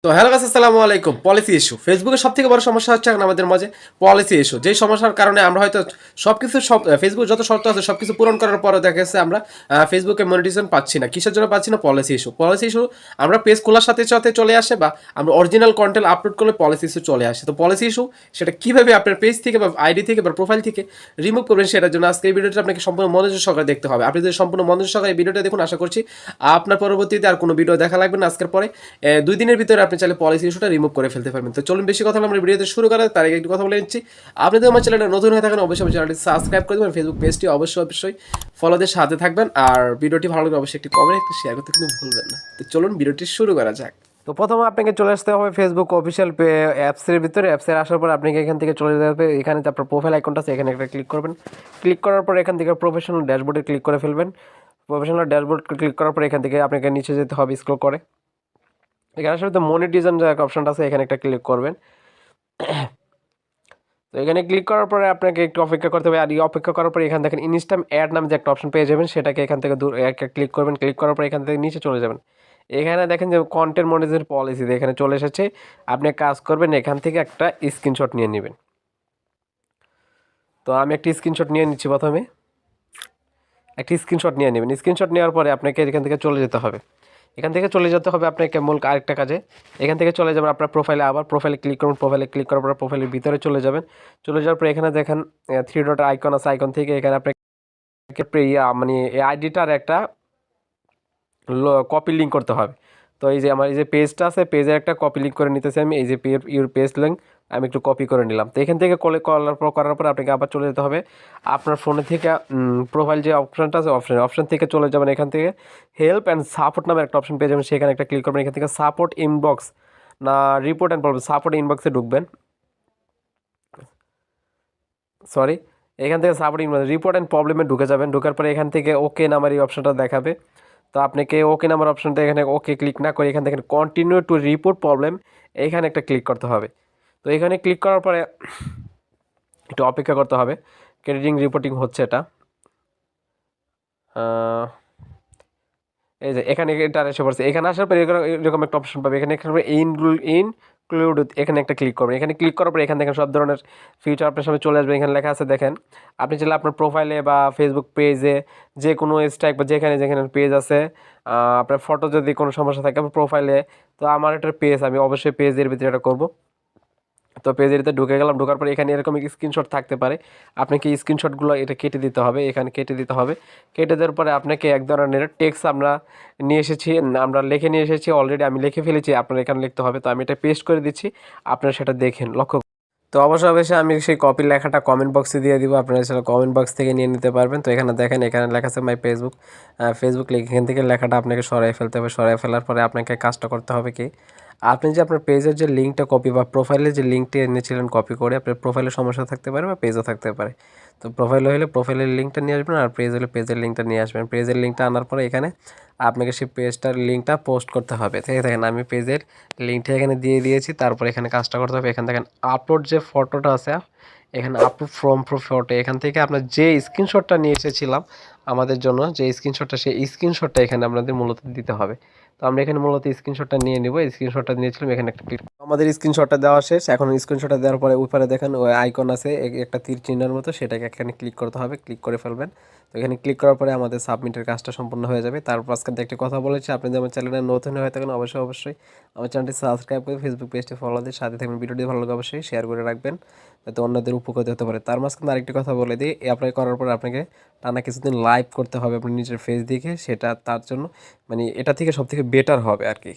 তো hello guys, আসসালামু আলাইকুম। পলিসি ইস্যু ফেসবুকের সবথেকে বড় সমস্যা হচ্ছে এখন আমাদের মাঝে পলিসি ইস্যু। যেই সমস্যার কারণে আমরা হয়তো ফেসবুক যত শর্ত আছে সবকিছু পূরণ করার পরে দেখা যাচ্ছে আমরা ফেসবুকে মনিটাইজেশন পাচ্ছি না। কিসের জন্য পাচ্ছি না? পলিসি ইস্যু আমরা পেজ খোলার সাথে সাথে চলে আসে, বা আমরা অরিজিনাল কন্টেন্ট আপলোড করলে পলিসি ইস্যু চলে আসে। তো পলিসি ইস্যু সেটা কিভাবে আপনার পেজ থেকে বা আইডি থেকে বা প্রোফাইল থেকে রিমুভ করবেন, সেটার জন্য আজকে এই ভিডিওটা আপনাকে সম্পূর্ণ মনোযোগ সহকারে দেখতে হবে। আপনি যদি সম্পূর্ণ মনোযোগ সহকারে এই ভিডিওটা দেখুন, আশা করছি আপনার পরবর্তীতে আর কোনো ভিডিও দেখা লাগবে না। আজকের পরে 2 দিনের ভিতরে আপনি চাইলে পলিসি ইস্যুটা রিমুভ করে ফেলতে পারবেন। তো চলুন বেশি কথা আমরা ভিডিওতে শুরু করার তার আগে একটু কথা বলে নিচ্ছি। আপনি যদি আমার চ্যানেলটা নতুন হয়ে থাকেন, অবশ্যই আমার চ্যানেলটি সাবস্ক্রাইব করে দেবেন, ফেসবুক পেজটি অবশ্যই ফলোদের সাথে থাকবেন, আর ভিডিওটি ভালো লাগলে অবশ্যই একটি কমেন্ট একটু শেয়ার করতে কিন্তু ভুলবেন না। তো চলুন ভিডিওটি শুরু করা যাক। তো প্রথমে আপনাকে চলে আসতে হবে ফেসবুক অফিসিয়াল অ্যাপসের ভিতরে। অ্যাপসের আসার পর আপনাকে এখান থেকে চলে যেতে হবে, এখানে যে আপনার প্রোফাইল আইকনটা আছে এখানে একটা ক্লিক করবেন। ক্লিক করার পর এখান থেকে প্রফেশনাল ড্যাশবোর্ডে ক্লিক করে ফেলবেন। প্রফেশনাল ড্যাশবোর্ড ক্লিক করার পর এখান থেকে আপনাকে নিচে যেতে হবে স্ক্রল করে। এখানে আসলে মনিটাইজেশন যে অপশনটা আছে এখানে একটা ক্লিক করবেন। তো এখানে ক্লিক করার পরে আপনাকে একটু অপেক্ষা করতে হবে, আর এই অপেক্ষা করার পরে এখানে দেখেন ইনস্ট্যান্ট অ্যাড নামে যে একটা অপশন পেয়ে যাবেন, সেটাকে এখান থেকে একটা ক্লিক করবেন। ক্লিক করার পরে এখান থেকে নিচে চলে যাবেন। এখানে দেখেন যে কন্টেন্ট মনিটাইজেশন পলিসি এখানে চলে এসেছে। আপনি কাজ করবেন, এখান থেকে একটা স্ক্রিনশট নিয়ে নেবেন। তো আমি একটি স্ক্রিনশট নিয়ে নিচ্ছি। প্রথমে একটি স্ক্রিনশট নিয়ে নেবেন। স্ক্রিনশট নেওয়ার পরে আপনাকে এখান থেকে চলে যেতে হবে। এখান থেকে চলে যেতে হবে আপনাকে মূল আরেকটা কাজে। এখান থেকে চলে যাবেন আপনার প্রোফাইলে, আবার প্রোফাইলে ক্লিক করুন। প্রোফাইলে ক্লিক করার পর প্রোফাইলের ভিতরে চলে যাবেন। চলে যাওয়ার পর এখানে দেখেন 3 ডট আইকন আছে, আইকন থেকে এখানে আপনাকে মানে এই আইডিটার একটা কপি লিঙ্ক করতে হবে। তো এই যে আমার এই যে পেজটা আছে, পেজের একটা কপি লিঙ্ক করে নিতেছি আমি। এই যে ইউর পেজ লিঙ্ক আমি একটু কপি করে নিলাম। তো এখান থেকে করার পর আপনাকে আবার চলে যেতে হবে আপনার ফোনে থেকে প্রোফাইল যে অপশানটা আছে অপশান থেকে চলে যাবেন। এখান থেকে হেল্প অ্যান্ড সাপোর্ট নামের একটা অপশন পেয়ে যাবেন, সেখানে একটা ক্লিক করবেন। এখান থেকে সাপোর্ট ইনবক্স না রিপোর্ট অ্যান্ড প্রবলেম, সাপোর্ট ইনবক্সে ঢুকবেন। সরি, এখান থেকে সাপোর্ট রিপোর্ট অ্যান্ড প্রবলেমে ঢুকে যাবেন। ঢোকার পরে এখান থেকে ওকে নামের এই অপশনটা দেখাবে। তো আপনাকে ওকে নাম্বার অপশনটা এখানে ওকে ক্লিক না করে এখান থেকে কন্টিনিউ টু রিপোর্ট প্রবলেম এইখানে একটা ক্লিক করতে হবে। তো এখানে ক্লিক করার পরে একটু অপেক্ষা করতে হবে। ক্রেডিটিং রিপোর্টিং হচ্ছে এটা। এই যে এখানে এটা এসে পড়ছে। এখানে আসার পরে এরকম একটা অপশন পাবে। এখানে ইনক্লুড এখানে একটা ক্লিক করবেন। এখানে ক্লিক করার পরে এখান থেকে সব ধরনের ফিচার আপনার সামনে চলে আসবে। এখানে লেখা আছে দেখেন, আপনি চাইলে আপনার প্রোফাইলে বা ফেসবুক পেজে যে কোনো স্ট্রাইক বা যেখানে যেখানে পেজ আছে, আপনার ফটো যদি কোনো সমস্যা থাকে আপনার প্রোফাইলে, তো আমার একটা পেজ, আমি অবশ্যই পেজের ভিতরে এটা করবো। তো পেজের ভিতরে ঢুকে গেলাম। ঢোকার পরে এখানে এরকম স্ক্রিনশট থাকতে পারে, আপনাকে স্ক্রিনশটগুলো এটা কেটে দিতে হবে। এখানে কেটে দিতে হবে। কেটে দেওয়ার পরে আপনাকে এক ধরনের টেক্সট আমরা নিয়ে এসেছি, আমরা লিখে নিয়ে এসেছি অলরেডি, আমি লিখে ফেলেছি, আপনার এখানে লিখতে হবে। তো আমি এটা পেস্ট করে দিচ্ছি, আপনারা সেটা দেখেন লক্ষ্য। তো অবশ্যই আমি সেই কপির লেখাটা কমেন্ট বক্সে দিয়ে দিব, আপনারা সেটা কমেন্ট বক্স থেকে নিয়ে নিতে পারবেন। তো এখানে দেখেন, এখানে লেখা আছে মাই ফেসবুক লিঙ্ক। এখান থেকে লেখাটা আপনাকে সরাই ফেলতে হবে। সরাই ফেলার পরে আপনাকে কাজটা করতে হবে কি, আপনি যে আপনার পেজের যে লিঙ্কটা কপি বা প্রোফাইলে যে লিঙ্কটি এনেছিলেন কপি করে, আপনার প্রোফাইলের সমস্যা থাকতে পারে বা পেজও থাকতে পারে। তো প্রোফাইলে হলে প্রোফাইলের লিঙ্কটা নিয়ে আসবেন, আর পেজ হলে পেজের লিঙ্কটা নিয়ে আসবেন। পেজের লিঙ্কটা আনার পরে এখানে আপনাকে সেই পেজটার লিঙ্কটা পোস্ট করতে হবে। ঠিক আছে, দেখেন আমি পেজের লিঙ্কটা এখানে দিয়ে দিয়েছি। তারপর এখানে কাজটা করতে হবে, এখানে দেখেন আপলোড যে ফটোটা আছে, এখানে আপলোড ফ্রম ফটো, এখান থেকে আপনার যে স্ক্রিনশটটা নিয়ে এসেছিলাম আমাদের জন্য, যে স্ক্রিনশটটা, সেই স্ক্রিনশটটা এখানে আপনাদের মূলত দিতে হবে। তো আমরা এখানে মূলত স্ক্রিনশটটা নিয়ে নিব। স্ক্রিনশটটা নিয়েছিলাম, এখানে একটা আমাদের স্ক্রিনশটটা দেওয়া শেষ। এখন স্ক্রিনশটটা দেওয়ার পরে উপরে দেখেন ওই আইকন আছে একটা তীর চিহ্নের মতো, সেটাকে এখানে ক্লিক করতে হবে। ক্লিক করে ফেলবেন। তো এখানে ক্লিক করার পরে আমাদের সাবমিটের কাজটা সম্পূর্ণ হয়ে যাবে। তারপর আজকে একটা কথা বলেছি, আপনি যদি আমার চ্যানেলে নতুন হয়ে থাকেন অবশ্যই আমার চ্যানেলটি সাবস্ক্রাইব করে ফেসবুক পেজটি ফলো দিয়ে সাথে থাকবেন। ভিডিওটি ভালো লাগে অবশ্যই শেয়ার করে রাখবেন, যাতে অন্যদের উপকৃত হতে পারে। তার মাঝখানে আরেকটি কথা বলে দিই, অ্যাপ্লাই করার পর আপনাকে টানা কিছুদিন লাইভ করতে হবে আপনার নিজের ফেস দেখে, সেটা তার জন্য মানে এটা থেকে সবথেকে বেটার হবে আর কি।